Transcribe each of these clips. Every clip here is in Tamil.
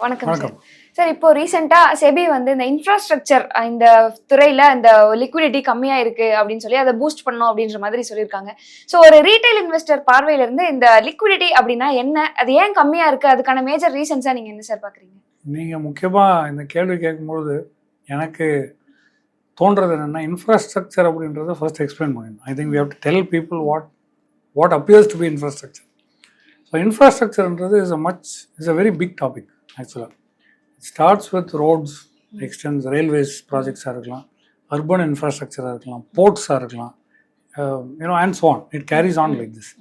வணக்கம் சார். சார் இப்போ ரீசெண்டா செபி வந்து இந்த இன்ஃப்ராஸ்ட்ரக்சர் இந்த துறையில இந்த லிக்விடிட்டி கம்மியா இருக்கு அப்படின்னு சொல்லி அதை பூஸ்ட் பண்ணணும் அப்படின்ற மாதிரி சொல்லியிருக்காங்க. ஸோ ஒரு ரீட்டைல் இன்வெஸ்டர் பார்வையில இருந்து இந்த லிக்விடிட்டி அப்படின்னா என்ன, அது ஏன் கம்மியா இருக்கு, அதுக்கான மேஜர் ரீசன்ஸா நீங்க என்ன சார் பாக்குறீங்க? நீங்க முக்கியமா இந்த கேள்வி கேட்கும்போது எனக்கு தோன்றது என்னன்னா, இன்ஃப்ராஸ்ட்ரக்சர் அப்படின்றத ஃபர்ஸ்ட் எக்ஸ்பிளைன் பண்ணிடணும். I think we have to tell people what appears to be infrastructure. So இன்ஃப்ராஸ்ட்ரக்சர்ன்றது is a very big topic. ஆக்சுவலாக it starts with roads, extends, railways ப்ராஜெக்ட்ஸாக இருக்கலாம், அர்பன் இன்ஃப்ராஸ்ட்ரக்சராக இருக்கலாம், போர்ட்ஸாக இருக்கலாம், and so on. It carries on like this.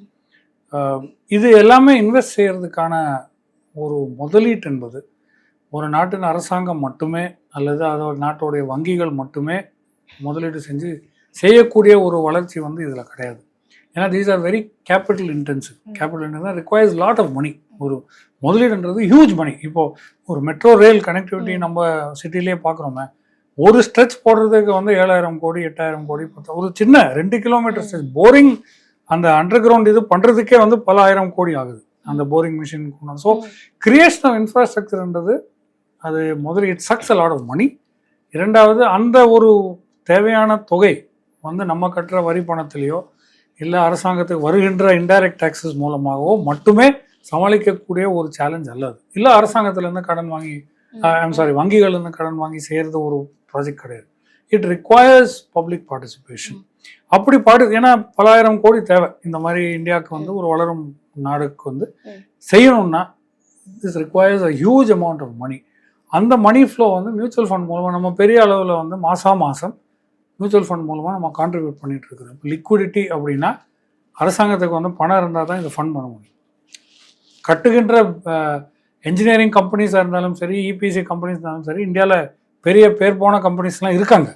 இது எல்லாமே இன்வெஸ்ட் செய்கிறதுக்கான ஒரு முதலீட்டு என்பது ஒரு நாட்டின் அரசாங்கம் மட்டுமே அல்லது அதோட நாட்டோடைய வங்கிகள் மட்டுமே முதலீடு செய்யக்கூடிய ஒரு வளர்ச்சி வந்து இதில் கிடையாது. ஏன்னா these are very capital intensive. Capital intensive requires lot of money. ஒரு முதலீடுன்றது ஹியூஜ் மணி. இப்போது ஒரு மெட்ரோ ரயில் கனெக்டிவிட்டி நம்ம சிட்டிலேயே பார்க்குறோமே, ஒரு ஸ்ட்ரெச் போடுறதுக்கு வந்து 7,000 கோடி 8,000 கோடி, ஒரு சின்ன 2 கிலோமீட்டர் ஸ்ட்ரெச் போரிங் அந்த அண்டர் கிரவுண்ட் இது பண்ணுறதுக்கே வந்து பல ஆயிரம் கோடி ஆகுது அந்த boring machine. So creation of இன்ஃப்ராஸ்ட்ரக்சர்ன்றது அது முதல்ல it sucks a lot of money. இரண்டாவது, அந்த ஒரு தேவையான தொகை வந்து நம்ம கட்டுற வரி பணத்திலேயோ இல்லை அரசாங்கத்துக்கு வருகின்ற இன்டைரக்ட் டாக்ஸஸ் மூலமாகவோ மட்டுமே சமாளிக்கக்கூடிய ஒரு சேலஞ்ச் அல்ல அது. இல்லை அரசாங்கத்திலேருந்து கடன் வாங்கி வங்கிகள்லேருந்து கடன் வாங்கி செய்கிறது ஒரு ப்ராஜெக்ட் கிடையாது. It requires public participation. அப்படி ஏன்னா பல ஆயிரம் கோடி தேவை இந்த மாதிரி இந்தியாவுக்கு வந்து ஒரு வளரும் நாடுக்கு வந்து செய்யணும்னா this requires a huge amount of money. அந்த மணி ஃப்ளோ வந்து மியூச்சுவல் ஃபண்ட் மூலமாக நம்ம பெரிய அளவில் வந்து மாதம் மியூச்சுவல் ஃபண்ட் மூலமாக நம்ம கான்ட்ரிபியூட் பண்ணிட்டு இருக்கிறோம். இப்போ லிக்விடிட்டி அப்படின்னா அரசாங்கத்துக்கு வந்து பணம் இருந்தால் தான் இதை ஃபண்ட் பண்ண முடியும். கட்டுகின்ற என்ஜினியரிங் கம்பெனிஸாக இருந்தாலும் சரி, இபிசி கம்பெனிஸ் இருந்தாலும் சரி, இந்தியாவில் பெரிய பேர் போன கம்பெனிஸ்லாம் இருக்காங்க.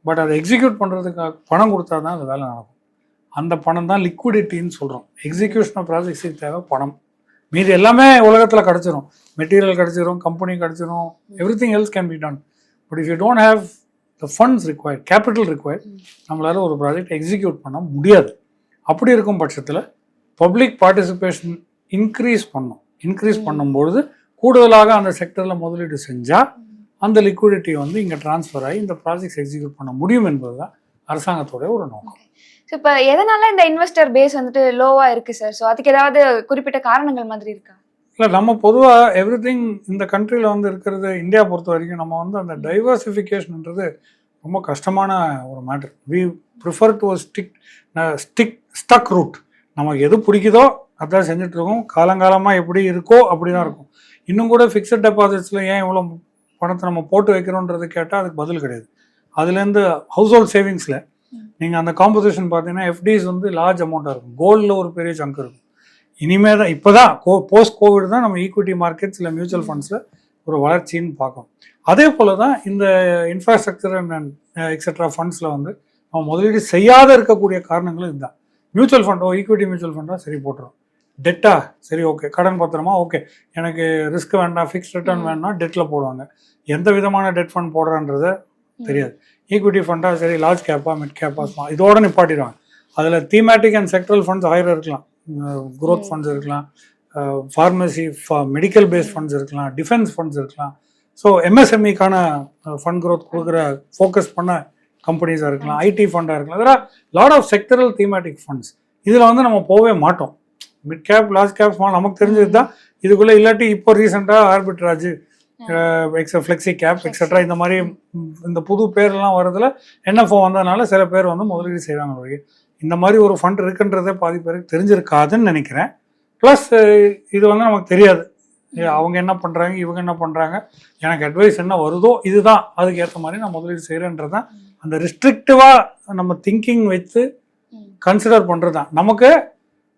பட் அதை எக்ஸிக்யூட் பண்ணுறதுக்காக பணம் கொடுத்தா தான் அது வேலை நடக்கும். அந்த பணம் தான் லிக்விடிட்டின்னு சொல்கிறோம். எக்ஸிக்யூஷன் ஆஃப் ப்ராஜெக்ட்ஸுக்கு தேவை பணம். மீது எல்லாமே உலகத்தில் கிடச்சிரும், மெட்டீரியல் கிடச்சிரும், கம்பெனி கிடச்சிரும், everything else can be done. But if you don't have the funds required, capital required, நம்மளால் ஒரு ப்ராஜெக்ட் எக்ஸிக்யூட் பண்ண முடியாது. அப்படி இருக்கும் பட்சத்தில் பப்ளிக் பார்ட்டிசிபேஷன் இன்க்ரீஸ் பண்ணும்பொழுது கூடுதலாக அந்த செக்டரில் முதலீடு செஞ்சால் அந்த லிக்விடிட்டி வந்து இங்கே டிரான்ஸ்ஃபர் ஆகி இந்த ப்ராஜெக்ட்ஸ் எக்ஸிக்யூட் பண்ண முடியும் என்பது தான் அரசாங்கத்தோட ஒரு நோக்கம். ஸோ இப்போ எதனால இந்த இன்வெஸ்டர் பேஸ் வந்துட்டு லோவாக இருக்குது சார்? ஸோ அதுக்கு ஏதாவது குறிப்பிட்ட காரணங்கள் மாதிரி இருக்கா? இல்லை, நம்ம பொதுவாக எவ்ரிதிங் இந்த கண்ட்ரியில் வந்து இருக்கிறது, இந்தியா பொறுத்த வரைக்கும் நம்ம வந்து அந்த டைவர்சிஃபிகேஷன்ன்றது ரொம்ப கஷ்டமான ஒரு matter. We prefer to stuck route. நமக்கு எது பிடிக்குதோ அதான் செஞ்சுட்ருக்கோம். காலங்காலமாக எப்படி இருக்கோ அப்படி தான் இருக்கும். இன்னும் கூட ஃபிக்ஸட் டெபாசிட்ஸில் ஏன் இவ்வளோ பணத்தை நம்ம போட்டு வைக்கிறோன்றது கேட்டால் அதுக்கு பதில் கிடையாது. அதுலேருந்து ஹவுஸ் ஹோல்ட் சேவிங்ஸில் நீங்கள் அந்த காம்போசிஷன் பார்த்தீங்கன்னா எஃப்டிஸ் வந்து லார்ஜ் அமௌண்ட்டாக இருக்கும். கோல்டில் ஒரு பெரிய சங்க் இருக்கும். இனிமே தான் இப்போ தான் போஸ்ட் கோவிட் தான் நம்ம ஈக்விட்டி மார்க்கெட்ஸ் இல்லை மியூச்சுவல் ஃபண்ட்ஸில் ஒரு வளர்ச்சின்னு பார்க்கணும். அதே போல் தான் இந்த இன்ஃப்ராஸ்ட்ரக்சர் அண்ட் எக்ஸெட்ரா ஃபண்ட்ஸில் வந்து நம்ம முதலீடு செய்யாத இருக்கக்கூடிய காரணங்களும் இதுதான். மியூச்சுவல் ஃபண்டோ ஈக்விட்டி மியூச்சுவல் ஃபண்டோ சரி போட்டுரும், டெட்டா சரி ஓகே, கடன் பத்திரமா ஓகே, எனக்கு ரிஸ்க் வேண்டாம், ஃபிக்ஸ்ட் ரிட்டர்ன் வேணும்னா டெட்டில் போடுவாங்க. எந்த விதமான டெட் ஃபண்ட் போடுறான்றது தெரியாது. ஈக்விட்டி ஃபண்டாக சரி லார்ஜ் கேப்பா மிட் கேப்பா ஸ்மால் இதோடு நிப்பாட்டிடுவாங்க. அதில் தீமேட்டிக் அண்ட் செக்ட்ரல் ஃபண்ட்ஸ் ஆயிரம் இருக்கலாம், க்ரோத் ஃபண்ட்ஸ் இருக்கலாம், ஃபார்மசி மெடிக்கல் பேஸ்ட் ஃபண்ட்ஸ் இருக்கலாம், டிஃபென்ஸ் ஃபண்ட்ஸ் இருக்கலாம். ஸோ எம்எஸ்எம்இக்கான ஃபண்ட் க்ரோத் கொடுக்குற ஃபோக்கஸ் பண்ண கம்பெனிஸாக இருக்கலாம், ஐடி ஃபண்டாக இருக்கலாம். அதெல்லாம் lot of sectoral thematic funds. இதில் வந்து நம்ம போகவே மாட்டோம். Mid cap, large cap, small நமக்கு தெரிஞ்சது தான் இதுக்குள்ளே. இல்லாட்டி இப்போ ரீசெண்டாக ஆர்பிட்ராஜ், ஃப்ளெக்ஸி கேப் எக்ஸெட்ரா இந்த மாதிரி இந்த புது பேர்லாம் வரதுல என்எஃப்ஓ வந்ததுனால சில பேர் வந்து முதலீடு செய்வாங்க. இந்த மாதிரி ஒரு ஃபண்ட் இருக்குன்றதே பாதி பேருக்கு தெரிஞ்சிருக்காதுன்னு நினைக்கிறேன். ப்ளஸ் இது வந்து நமக்கு தெரியாது, அவங்க என்ன பண்ணுறாங்க, இவங்க என்ன பண்ணுறாங்க, எனக்கு அட்வைஸ் என்ன வருதோ இதுதான், அதுக்கு ஏற்ற மாதிரி நான் முதலீடு செய்கிறேன்றது தான். அந்த ரிஸ்ட்ரிக்டிவாக நம்ம திங்கிங் வைத்து கன்சிடர் பண்ணுறது தான். நமக்கு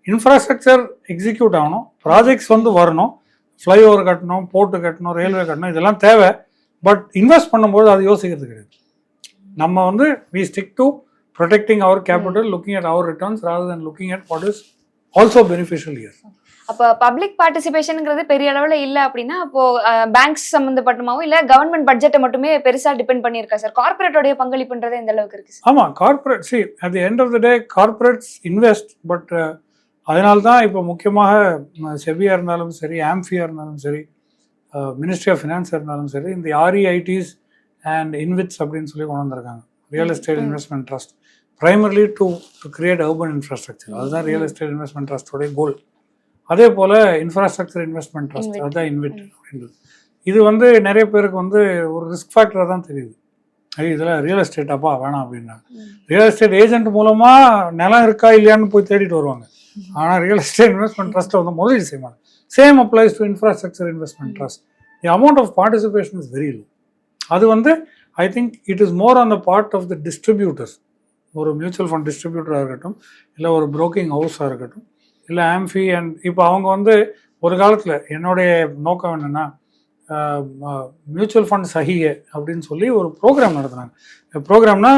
இன்ஃப்ராஸ்ட்ரக்சர் எக்ஸிக்யூட் ஆகணும், ப்ராஜெக்ட்ஸ் வந்து வரணும், ஃப்ளைஓவர் கட்டணும், போர்ட்டு கட்டணும், ரயில்வே கட்டணும், இதெல்லாம் தேவை. பட் இன்வெஸ்ட் பண்ணும்போது அது யோசிக்கிறது கிடையாது. நம்ம வந்து we stick to protecting our capital, looking at our returns rather than looking at what is also beneficial here. அப்போ பப்ளிக் பார்ட்டிசிபேஷன்ங்கிறது பெரிய அளவில் இல்லை அப்படின்னா அப்போ பேங்க்ஸ் சம்மந்தப்பட்டமாவும் இல்லை கவர்மெண்ட் பட்ஜெட்டை மட்டுமே பெருசாக டிபெண்ட் பண்ணியிருக்கா சார்? கார்பரேட்டோடைய பங்களிப்புன்றது எந்த அளவுக்கு இருக்கு சார்? ஆமாம், corporate see at the end of the day corporates invest. But அதனால தான் இப்போ முக்கியமாக செபியாக இருந்தாலும் சரி, ஆம்ஃபியாக இருந்தாலும் சரி, மினிஸ்ட்ரி ஆஃப் ஃபினான்ஸ் இருந்தாலும் சரி, இந்த REITs அண்ட் இன்விட்ஸ் அப்படின்னு சொல்லி கொண்டு வந்திருக்காங்க. Real estate investment trust, primarily to create urban infrastructure. அதுதான் ரியல் எஸ்டேட் இன்வெஸ்ட்மெண்ட் ட்ரஸ்டோடைய கோல். அதே போல் இன்ஃப்ராஸ்ட்ரக்சர் இன்வெஸ்ட்மெண்ட் ட்ரஸ்ட், அதுதான் இன்விட் அப்படின்றது. இது வந்து நிறைய பேருக்கு வந்து ஒரு ரிஸ்க் ஃபேக்டராக தான் தெரியுது. இதில் ரியல் எஸ்டேட்டாப்பா வேணாம் அப்படின்னாங்க. ரியல் எஸ்டேட் ஏஜென்ட் மூலமாக நிலம் இருக்கா இல்லையான்னு போய் தேடிட்டு வருவாங்க. ஆனால் ரியல் எஸ்டேட் இன்வெஸ்ட்மெண்ட் ட்ரஸ்ட்டில் வந்து முதலீடு செய்ய மாட்டாங்க. Same applies to infrastructure investment trust. The amount of participation is very low. அது வந்து I think it is more on the part of the distributors. ஒரு மியூச்சுவல் ஃபண்ட் டிஸ்ட்ரிபியூட்டராக இருக்கட்டும், இல்லை ஒரு புரோக்கிங் ஹவுஸாக இருக்கட்டும், இல்லை ஆம்ஃபி. அண்ட் இப்போ அவங்க வந்து ஒரு காலத்தில் என்னுடைய நோக்கம் என்னென்னா, மியூச்சுவல் ஃபண்ட் சஹியே அப்படின்னு சொல்லி ஒரு ப்ரோக்ராம் நடத்துனாங்க. ப்ரோக்ராம்னா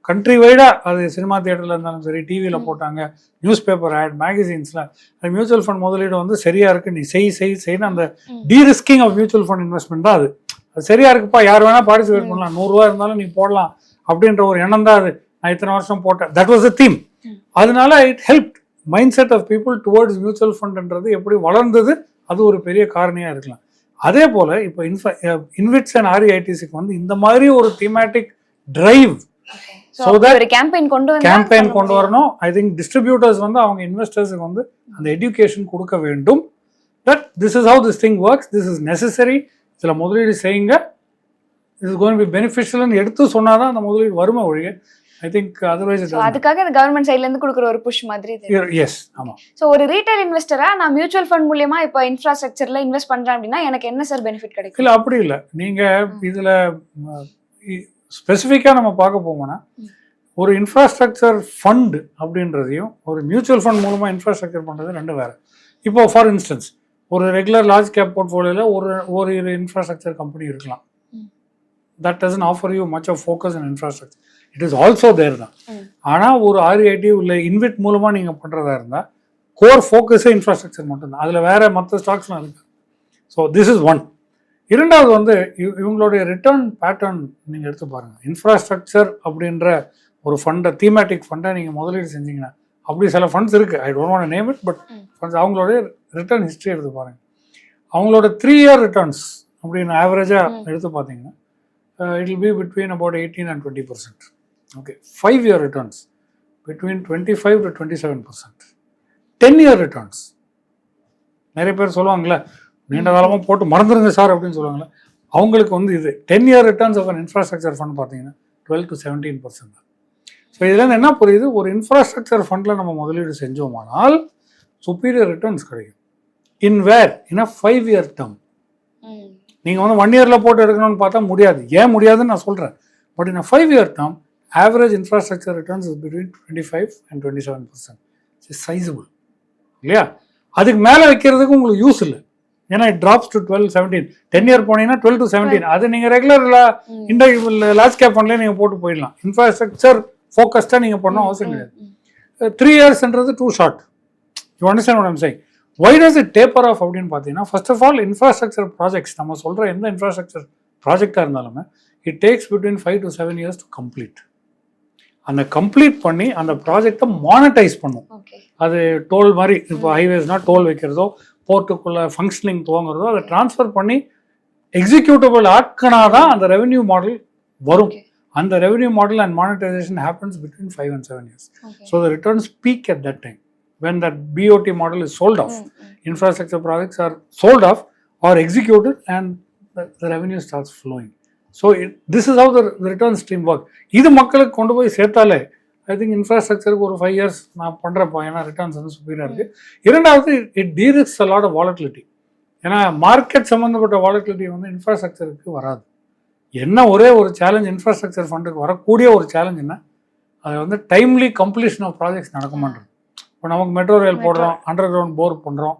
கண்ட்ரி வைடாக, அது சினிமா தியேட்டரில் இருந்தாலும் சரி, டிவியில் போட்டாங்க, நியூஸ் பேப்பர் ஆட், மேகசின்ஸில். அது மியூச்சுவல் ஃபண்ட் முதலீடு வந்து சரியாக இருக்குது, நீ செய்யணும். அந்த டீரிஸ்கிங் ஆஃப் மியூச்சுவல் ஃபண்ட் இன்வெஸ்ட்மெண்ட் தான் அது. அது சரியாக இருக்குப்பா, யார் வேணால் பார்ட்டிசிபேட் பண்ணலாம், 100 ரூபா இருந்தாலும் நீ போடலாம் அப்படின்ற ஒரு எண்ணம் தான் அது. நான் இத்தனை வருஷம் போட்டேன், தட் வாஸ் த தீம். அதனால it help mindset of people towards mutual ஃபண்ட்ன்றது எப்படி வளர்ந்தது, அது ஒரு பெரிய காரணியாக இருக்கலாம். அதே போல் இப்போ இன்விட்ஸ் அண்ட் REITஸ்க்கு வந்து இந்த மாதிரி ஒரு thematic drive, so that campaign கொண்டு வரணும். ஐ திங்க் டிஸ்ட்ரிபியூட்டர்ஸ் வந்து அவங்க இன்வெஸ்டர்ஸுக்கு வந்து அந்த எஜுகேஷன் கொடுக்க வேண்டும். That this is how this thing works, this is necessary, இதில் முதலீடு செய்யுங்க, இஸ் கோயிங் பி பெனிஃபிஷியல்னு எடுத்து சொன்னால் தான் அந்த முதலீடு வருமா ஒழிய, ஐ திங்க் அதர்வைஸ் அதுக்காக இந்த கவர்மெண்ட் சைடுல இருந்து கொடுக்குற ஒரு புஷ் மாதிரி. எஸ், ஆமா. சோ ஒரு ரீட்டைல் இன்வெஸ்டரா நான் மியூச்சுவல் ஃபண்ட் மூலமா இப்போ இன்ஃப்ராஸ்ட்ரக்சர்ல இன்வெஸ்ட் பண்றேன் அப்படின்னா எனக்கு என்ன சார் பெனிஃபிட் கிடைக்கும்? இல்ல அப்படி இல்ல, நீங்க இதுல ஸ்பெசிஃபிக்கா நம்ம பார்க்க போவோம்னா, ஒரு இன்ஃப்ராஸ்ட்ரக்சர் ஃபண்ட் அப்படின்றதையும் ஒரு மியூச்சுவல் ஃபண்ட் மூலமா இன்ஃப்ராஸ்ட்ரக்சர் பண்றது ரெண்டு வேற. இப்போ ஃபார் இன்ஸ்டன்ஸ் ஒரு ரெகுலர் லார்ஜ் கேப் போர்ட்ஃபோலியோல ஒரு இன்ஃப்ராஸ்ட்ரக்சர் கம்பெனி இருக்கலாம். That doesn't offer you much of focus in infrastructure. It is also there தான். ஆனால் ஒரு REIT இல்லை இன்விட் மூலமாக நீங்கள் பண்ணுறதா இருந்தால் கோர் ஃபோக்கஸே இன்ஃப்ராஸ்ட்ரக்சர் மட்டும்தான், அதில் வேறு மற்ற ஸ்டாக்ஸ்லாம் இருக்குது. So this is one. இரண்டாவது வந்து இவங்களுடைய ரிட்டர்ன் பேட்டர்ன் நீங்கள் எடுத்து பாருங்கள். இன்ஃப்ராஸ்ட்ரக்சர் அப்படின்ற ஒரு ஃபண்டை, தீமேட்டிக் ஃபண்டை நீங்கள் முதலீடு செஞ்சீங்கன்னா, அப்படி சில ஃபண்ட்ஸ் இருக்குது, I don't want name it, but funds அவங்களுடைய ரிட்டர்ன் ஹிஸ்ட்ரி எடுத்து பாருங்கள். அவங்களோட 3 year ரிட்டர்ன்ஸ் அப்படின்னு ஆவரேஜாக எடுத்து பார்த்தீங்கன்னா, it will be between about 18 and 20%. Okay, 5 year returns between 25 to 27%. 10 year returns, நிறைய பேர் சொல்லுவாங்களே நீண்ட காலமாக போட்டு மறந்துடுங்க சார் அப்படின்னு சொல்லுவாங்களே, அவங்களுக்கு வந்து இது 10 year returns of an infrastructure fund பார்த்தீங்கன்னா 12 to 17% தான். ஸோ இதுலேருந்து என்ன புரியுது, ஒரு இன்ஃப்ராஸ்ட்ரக்சர் ஃபண்டில் நம்ம முதலீடு செஞ்சோமானால் சுப்பீரியர் ரிட்டர்ன்ஸ் கிடைக்கும். இன் அ 5 year term. நீங்கள் வந்து 1 yearல போட்டு எடுக்கணும்னு பார்த்தா முடியாது. ஏன் முடியாதுன்னு நான் சொல்கிறேன். But in 5 year term, average infrastructure returns is between 25 and 27%. It's sizeable இல்லையா? அதுக்கு மேலே வைக்கிறதுக்கு உங்களுக்கு யூஸ் இல்லை. ஏன்னா இட் ட்ராப்ஸ் டு 12, 17. 10 year போனீங்கன்னா 12 to 17. அது நீங்கள் ரெகுலரில் லார்ஜ் கேப் ஃபண்ட்லேயே நீங்கள் போட்டு போயிடலாம். இன்ஃப்ராஸ்ட்ரக்சர் ஃபோக்கஸ்டாக நீங்கள் பண்ணணும் அவசியம் கிடையாது. 3 yearsன்றது too short. You understand what I'm saying? Why does it taper off அப்படின்னு பார்த்தீங்கன்னா, first of all infrastructure projects, நம்ம சொல்கிற எந்த இன்ஃப்ராஸ்ட்ரக்சர் ப்ராஜெக்டாக இருந்தாலுமே it takes between 5 to 7 years to complete. அந்த கம்ப்ளீட் பண்ணி அந்த ப்ராஜெக்டை மானிட்டைஸ் பண்ணும். அது டோல் மாதிரி, இப்போ ஹைவேஸ்னால் டோல் வைக்கிறதோ, போர்ட்டுக்குள்ளே ஃபங்க்ஷனிங் துவங்குறதோ, அதை ட்ரான்ஸ்ஃபர் பண்ணி எக்ஸிக்யூட்டபிள் ஆட்கனாக தான் அந்த ரெவென்யூ மாடல் வரும். அந்த revenue model and monetisation happens between 5 and 7 years. So the returns peak at that time. When that BOT model is sold off, infrastructure projects are sold off or executed and the revenue starts flowing. So this is how the return stream works. இது மக்களுக்கு கொண்டு போய் சேர்த்தாலே ஐ திங்க் இன்ஃப்ராஸ்ட்ரக்சருக்கு ஒரு 5 years நான் பண்ணுறப்போ, ஏன்னா ரிட்டர்ன்ஸ் வந்து சுப்பீரியராக இருக்குது. இரண்டாவது, it derisks a lot of volatility. ஏன்னா மார்க்கெட் சம்மந்தப்பட்ட வாலட்டிலிட்டி வந்து இன்ஃப்ராஸ்ட்ரக்சருக்கு வராது. என்ன ஒரே ஒரு சேலஞ்ச் இன்ஃப்ராஸ்ட்ரக்சர் ஃபண்டுக்கு வரக்கூடிய ஒரு சேலஞ்ச் என்ன, அது வந்து டைம்லி கம்ப்ளீஷன் ஆஃப் ப்ராஜெக்ட்ஸ் நடக்க மாட்டேங்குது. இப்போ நமக்கு மெட்ரோ ரயில் போடுறோம், அண்டர் கிரவுண்ட் போர் பண்ணுறோம்,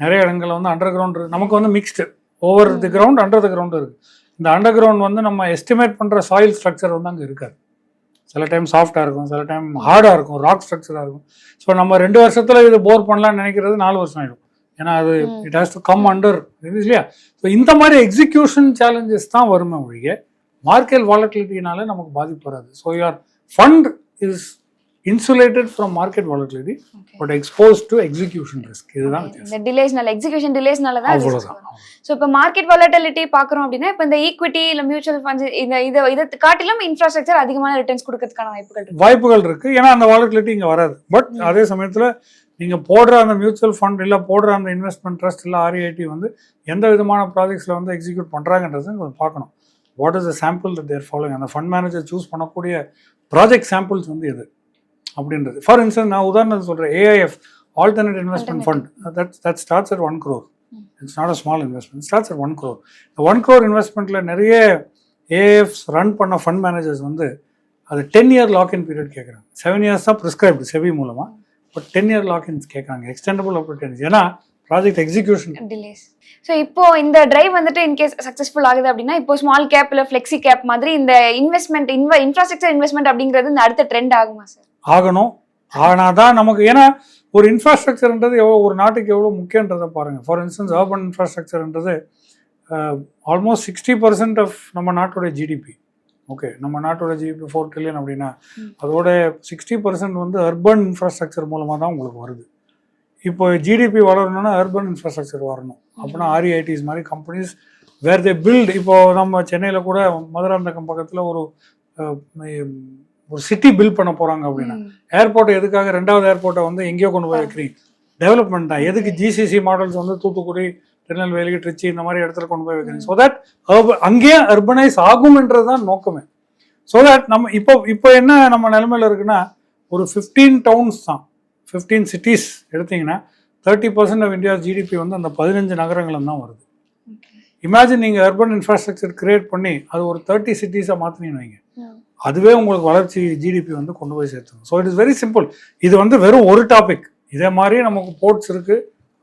நிறைய இடங்களில் வந்து அண்டர் கிரவுண்ட் நமக்கு வந்து mixed, over the ground under the ground இருக்குது. இந்த அண்டர் கிரவுண்ட் வந்து நம்ம எஸ்டிமேட் பண்ணுற சாயில் ஸ்ட்ரக்சர் வந்து அங்கே இருக்காது. சில டைம் சாஃப்டாக இருக்கும், சில டைம் ஹார்டாக இருக்கும், ராக் ஸ்ட்ரக்சராக இருக்கும். ஸோ நம்ம 2 வருஷத்தில் இது போர் பண்ணலாம்னு நினைக்கிறது 4 வருஷம் ஆகிடும். ஏன்னா அது it has to come under இல்லையா? ஸோ இந்த மாதிரி எக்ஸிக்யூஷன் சேலஞ்சஸ் தான் வருமே ஒழிய மார்க்கெட் வாலட்டிலிட்டினால நமக்கு பாதிப்பு வராது. So your fund is insulated from market volatility but exposed to execution risk. இதுதான் இந்த டிலேஸ்னால எக்ஸிகியூஷன் டிலேஸ்னால தான் அவ்வளவுதான். ஸோ இப்போ மார்க்கெட் வாலட்டிலிட்டி பார்க்குறோம் அப்படின்னா இப்போ இந்த ஈக்விட்டி இல்லை மியூச்சுவல் ஃபண்ட்ஸ் இதை காட்டிலும் இன்ஃப்ராஸ்ட்ரக்சர் அதிகமான ரிட்டர்ன்ஸ் கொடுக்கறதுக்கான வாய்ப்புகள் இருக்கு. ஏன்னா அந்த வாலட்டிலிட்டி இங்கே வராது. பட் அதே சமயத்தில் நீங்கள் போடுற அந்த மியூச்சுவல் ஃபண்ட் இல்லை போடுற அந்த இன்வெஸ்ட்மெண்ட் ட்ரஸ்ட் இல்லை REIT வந்து எந்த விதமான ப்ராஜெக்ட்ஸில் வந்து எக்ஸிக்யூட் பண்ணுறாங்கன்றது கொஞ்சம் பார்க்கணும். What is the sample that there following, அந்த ஃபண்ட் மேனேஜர் சூஸ் பண்ணக்கூடிய ப்ராஜெக்ட் சாம்பிள்ஸ் வந்து எது அப்படின்றது. ஃபார் இன்ஸ்டன்ஸ் நான் உதாரணத்துக்கு சொல்கிறேன், AIF alternate investment fund that starts at 1 crore. It's not a small investment, starts at 1 crore. இந்த 1 crore இன்வெஸ்ட்மெண்ட்டில் நிறைய AIFs ரன் பண்ண ஃபண்ட் மேனேஜர்ஸ் வந்து அது 10 year லாக்இன் பீரியட் கேட்குறாங்க. 7 years தான் ப்ரிஸ்கிரைப்டு SEBI மூலமாக. பட் 10 year லாக்இன்ஸ் கேட்குறாங்க, எக்ஸ்டெண்டபிள் அப் டு 10 years. ஏன்னா ப்ராஜெக்ட் எக்ஸிக்யூஷன் டிலேஸ். ஸோ இப்போ இந்த டிரைவ் வந்துட்டு இன்கேஸ் சக்ஸஸ்ஃபுல் ஆகுது அப்படின்னா இப்போ ஸ்மால் கேப் இல்லை ஃப்ளெக்ஸி கேப் மாதிரி இந்த இன்வெஸ்ட்மெண்ட் இன்ஃப்ராஸ்ட்ரக்சர் இன்வெஸ்ட்மெண்ட் அப்படிங்கிறது இந்த அடுத்த ட்ரெண்ட் ஆகுமா சார்? ஆகணும். ஆனால் தான் நமக்கு, ஏன்னா ஒரு இன்ஃப்ராஸ்ட்ரக்சர்ன்றது ஒரு நாட்டுக்கு எவ்வளோ முக்கியன்றதை பாருங்கள். ஃபார் இன்ஸ்டன்ஸ் அர்பன் இன்ஃப்ராஸ்ட்ரக்சர்ன்றது ஆல்மோஸ்ட் 60% ஆஃப் நம்ம நாட்டோட ஜிடிபி. ஓகே, நம்ம நாட்டோட ஜிடிபி 4 trillion அப்படின்னா அதோட 60% வந்து அர்பன் இன்ஃப்ராஸ்ட்ரக்சர் மூலமாக தான் உங்களுக்கு வருது. இப்போ ஜிடிபி வளரணும்னா அர்பன் இன்ஃப்ராஸ்ட்ரக்சர் வரணும். அப்படின்னா REITs மாதிரி கம்பெனிஸ் வேர் தே பில்ட். இப்போ நம்ம சென்னையில் கூட மதுராந்தகம் பக்கத்தில் ஒரு சிட்டி பில்ட் பண்ண போகிறாங்க அப்படின்னா ஏர்போர்ட்டை எதுக்காக 2வது ஏர்போர்ட்டை வந்து எங்கேயோ கொண்டு போய் வைக்கிறீங்க? டெவலப்மெண்ட் தான். எதுக்கு GCC மாடல்ஸ் வந்து தூத்துக்குடி, திருநெல்வேலி, திருச்சி இந்த மாதிரி இடத்துல கொண்டு போய் வைக்கிறீங்க? ஸோ தட் அங்கேயே அர்பனைஸ் ஆகும்ன்றது தான் நோக்கமே. ஸோ தட் நம்ம இப்போ என்ன நம்ம நிலைமையில் இருக்குன்னா ஒரு 15 towns தான், 15 cities எடுத்தீங்கன்னா 30% ஆஃப் இந்தியா ஜிடிபி வந்து அந்த 15 நகரங்களும் தான் வருது. இமேஜின் நீங்கள் அர்பன் இன்ஃப்ராஸ்ட்ரக்சர் கிரியேட் பண்ணி அது ஒரு 30 cities-ஆக மாற்றினீங்கன்னு வைங்க, அதுவே உங்களுக்கு வளர்ச்சி ஜிடிபி வந்து கொண்டு போய் சேர்த்துடும். So it is very simple. இது வந்து வெறும் ஒரு டாபிக். இதே மாதிரி நமக்கு போர்ட்ஸ் இருக்குது,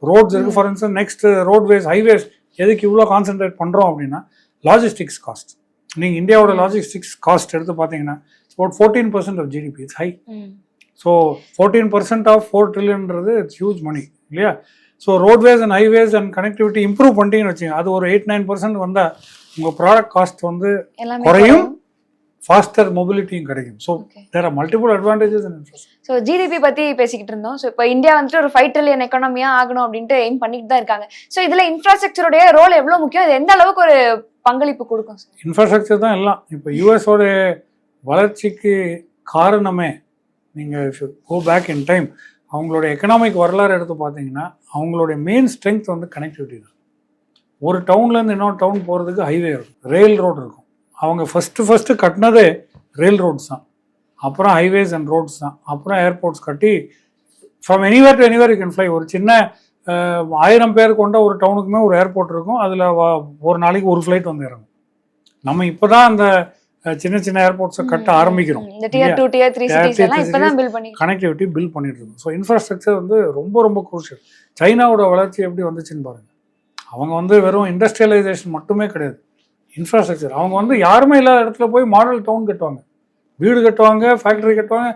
ரோட்ஸ் இருக்குது. For instance next roadways, highways எதுக்கு இவ்வளோ கான்சென்ட்ரேட் பண்ணுறோம் அப்படின்னா லாஜிஸ்டிக்ஸ் காஸ்ட். நீங்கள் இந்தியாவோட லாஜிஸ்டிக்ஸ் காஸ்ட் எடுத்து பார்த்தீங்கன்னா about 14% of GDP. It's high. So 14% of 4 trillion-ன்றது இட்ஸ் ஹியூஜ் மணி இல்லையா? So roadways and highways and connectivity improve பண்ணிட்டீங்கன்னு வச்சுங்க, அது ஒரு 8-9% வந்தால் உங்கள் ப்ராடக்ட் காஸ்ட் வந்து குறையும், ஃபாஸ்டர் மொபிலிட்டியும் கிடைக்கும். So there are multiple advantages in infrastructure. So GDP பற்றி பேசிக்கிட்டு இருந்தோம். ஸோ இப்போ இந்தியா வந்துட்டு ஒரு 5 trillion எக்கானமியாக ஆகணும் அப்படின்ட்டு எய்ம் பண்ணிட்டு தான் இருக்காங்க. ஸோ இதில் இன்ஃப்ராஸ்ட்ரக்சருடைய ரோல் எவ்வளோ முக்கியம், இது எந்த அளவுக்கு ஒரு பங்களிப்பு கொடுக்கும் சார்? இன்ஃப்ராஸ்ட்ரக்சர் தான் எல்லாம். இப்போ யூஎஸோட வளர்ச்சிக்கு காரணமே, நீங்கள் கோ பேக் இன் டைம், அவங்களோட எக்கனாமிக் வரலாறு எடுத்து பார்த்தீங்கன்னா அவங்களுடைய மெயின் ஸ்ட்ரென்த் வந்து கனெக்டிவிட்டி தான். ஒரு டவுன்லேருந்து இன்னொரு டவுன் போகிறதுக்கு ஹைவே இருக்கும், ரெயில் ரோடு இருக்கும். அவங்க ஃபஸ்ட்டு கட்டினதே ரெயில் ரோட்ஸ் தான், அப்புறம் ஹைவேஸ் அண்ட் ரோட்ஸ் தான், அப்புறம் ஏர்போர்ட்ஸ் கட்டி from anywhere to anywhere you can fly. ஒரு சின்ன 1000 பேர் கொண்ட ஒரு டவுனுக்குமே ஒரு ஏர்போர்ட் இருக்கும். அதில் ஒரு நாளைக்கு ஒரு ஃப்ளைட் வந்து இறங்கும். நம்ம இப்போ தான் அந்த சின்ன சின்ன ஏர்போர்ட்ஸை கட்ட ஆரம்பிக்கிறோம், கனெக்டிவிட்டி பில்ட் பண்ணிட்டு இருக்கோம். ஸோ இன்ஃப்ராஸ்ட்ரக்சர் வந்து ரொம்ப ரொம்ப குரூஷியல். சைனாவோட வளர்ச்சி எப்படி வந்துச்சுன்னு பாருங்கள். அவங்க வந்து வெறும் இண்டஸ்ட்ரியலைசேஷன் மட்டுமே கிடையாது, இன்ஃப்ராஸ்ட்ரக்சர். அவங்க வந்து யாருமே இல்லாத இடத்துல போய் மாடல் டவுன் கட்டுவாங்க, வீடு கட்டுவாங்க, ஃபேக்ட்ரி கட்டுவாங்க,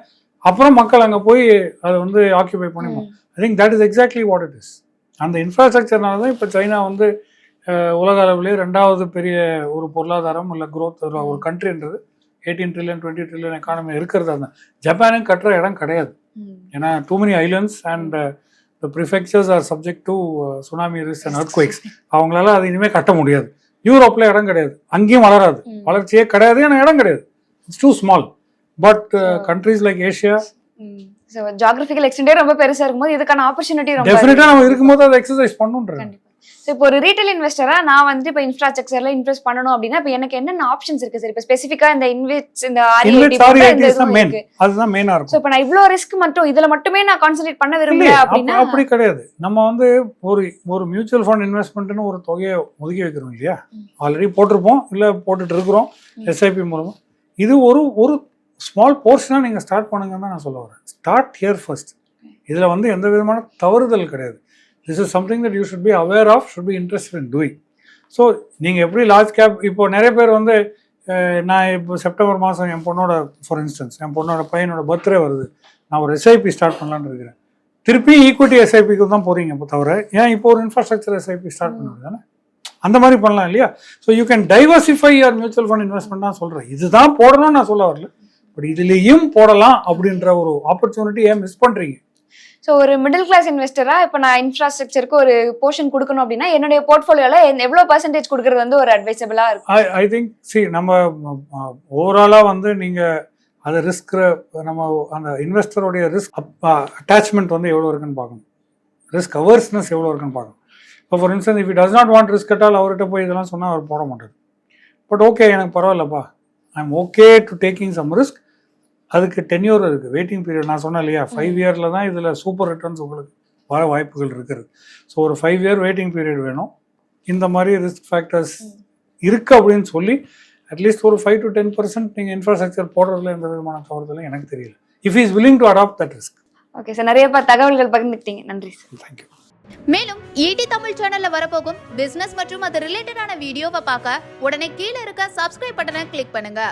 அப்புறம் மக்கள் அங்கே போய் அதை வந்து ஆக்கியூபை பண்ணிப்போம். I think that is exactly what it is. அந்த இன்ஃப்ராஸ்ட்ரக்சர்னால தான் இப்போ சைனா வந்து உலக அளவிலே 2வது பெரிய ஒரு பொருளாதாரம் இல்லை குரோத் ஒரு கண்ட்ரின்றது 18 trillion 20 trillion எக்கானமி இருக்கிறது. தான் ஜப்பானுக்கு கட்டுற இடம் கிடையாது. ஏன்னா too many islands and the prefectures are subject to tsunami risk and earthquakes. அவங்களால அது இனிமேல் கட்ட முடியாது. யூரோப்பில் இடம் கிடையாது, அங்கேயும் வளராது, வளர்ச்சியே கிடையாது, ஏன்னா இடம் கிடையாது, it's too small. But countries like Asia geographical எக்ஸ்டெண்டே ரொம்ப பெருசா இருக்கும்போது இதுக்கான ஆப்பர்ச்சுனிட்டி ரொம்ப டெஃபினட்டா நம்ம இருக்கும்போது அதை எக்ஸசைஸ் பண்ணுன்றேன். இப்போ ஒரு ரீட்டைல் இன்வெஸ்டரா நான் வந்து இப்போ இன்ஃப்ராஸ்ட்ரக்சர்ல இன்வெஸ்ட் பண்ணணும் அப்படின்னா இப்போ எனக்கு என்னென்ன ஆப்ஷன்ஸ் இருக்கு சார்? இப்போ ஸ்பெசிஃபிக்கா இந்த அதுதான் மெயினா இருக்கும். சோ இப்போ நான் இவ்ளோ ரிஸ்க் மட்டும் இதுல மட்டுமே நான் கான்சென்ட்ரேட் பண்ண விரும்பல அப்படின்னா அப்படி கிடையாது. நம்ம வந்து ஒரு மியூச்சுவல் ஃபண்ட் இன்வெஸ்ட்மெண்ட்னு ஒரு தொகையை ஒதுக்கி வைக்கிறோம் இல்லையா? ஆல்ரெடி போட்டிருப்போம், இல்லை போட்டுட்டு இருக்கிறோம் எஸ்ஐபி மூலமா. இது ஒரு ஸ்மால் போர்ஷனா நீங்க ஸ்டார்ட் பண்ணுங்கன்னு தான் நான் சொல்ல வரேன். Start here first. இதுல வந்து எந்த விதமான தவறுதல் கிடையாது. This is something that you should be aware of, should be interested in doing. So நீங்கள் எப்படி லார்ஜ் கேப், இப்போ நிறைய பேர் வந்து நான் இப்போ செப்டம்பர் மாதம் என் பொண்ணோட, ஃபார் இன்ஸ்டன்ஸ் என் பொண்ணோட பையனோட பர்த்டே வருது, நான் ஒரு எஸ்ஐபி ஸ்டார்ட் பண்ணலான்னு இருக்கிறேன். திருப்பி ஈக்விட்டி எஸ்ஐபிக்கு தான் போகிறீங்க இப்போ தவிர, ஏன் இப்போ ஒரு இன்ஃப்ராஸ்ட்ரக்சர் எஸ்ஐபி ஸ்டார்ட் பண்ணுறது தானே, அந்த மாதிரி பண்ணலாம் இல்லையா? So you can diversify your mutual fund investment தான் சொல்கிறேன். இதுதான் போடணும்னு நான் சொல்ல வரல. பட் இதுலேயும் போடலாம் அப்படின்ற ஒரு ஆப்பர்ச்சுனிட்டி ஏன் மிஸ் பண்ணுறீங்க? ஸோ ஒரு மிடில் கிளாஸ் இன்வெஸ்டரா இப்போ நான் இன்ஃப்ராஸ்ட்ரக்சருக்கு ஒரு போர்ஷன் கொடுக்கணும் அப்படின்னா என்னுடைய போர்ட்ஃபோலியோல எவ்வளோ பர்சன்டேஜ் கொடுக்கறது வந்து ஒரு அட்வைசபிளா இருக்கும்? ஐ திங்க் நம்ம ஓவராலாக வந்து நீங்கள் அதை ரிஸ்க் நம்ம அந்த இன்வெஸ்டருடைய ரிஸ்க் அட்டாச்மெண்ட் வந்து எவ்வளோ இருக்குன்னு பார்க்கணும், ரிஸ்க் அவர்ஸ்னஸ் எவ்வளோ இருக்குன்னு பார்க்கணும். இப்போ for instance if does not want risk Atal அவர்கிட்ட போய் இதெல்லாம் சொன்னால் அவர் போட மாட்டார். பட் ஓகே எனக்கு பரவாயில்லப்பா, I am okay to taking some risk, அதுக்கு டென்யூர் இருக்குது, வெயிட்டிங் பீரியட். நான் சொன்னேன் இல்லையா, 5 இயரில் தான் இதில் சூப்பர் ரிட்டர்ன்ஸ் உங்களுக்கு வர வாய்ப்புகள் இருக்குது. ஸோ ஒரு 5 இயர் வெயிட்டிங் பீரியட் வேணும். இந்த மாதிரி ரிஸ்க் ஃபேக்டர்ஸ் இருக்குது அப்படின்னு சொல்லி அட்லீஸ்ட் ஒரு 5 to 10% நீங்கள் இன்ஃப்ராஸ்ட்ரக்சர் போடுறதுல எந்த விதமான தவறுதலும் எனக்கு தெரியல. If is willing to adapt that risk. Okay sir, நிறைய தகவல்கள் பகிர்ந்துக்கிட்டீங்க. நன்றி சார். தேங்க்யூ. மேலும் ஈடி தமிழ் சேனல்ல வரப்போகும் பிசினஸ் மற்றும் அது ரிலேட்டடான வீடியோவை பார்க்க உடனே கீழே இருக்க சப்ஸ்கிரைப் பட்டனை கிளிக் பண்ணுங்க.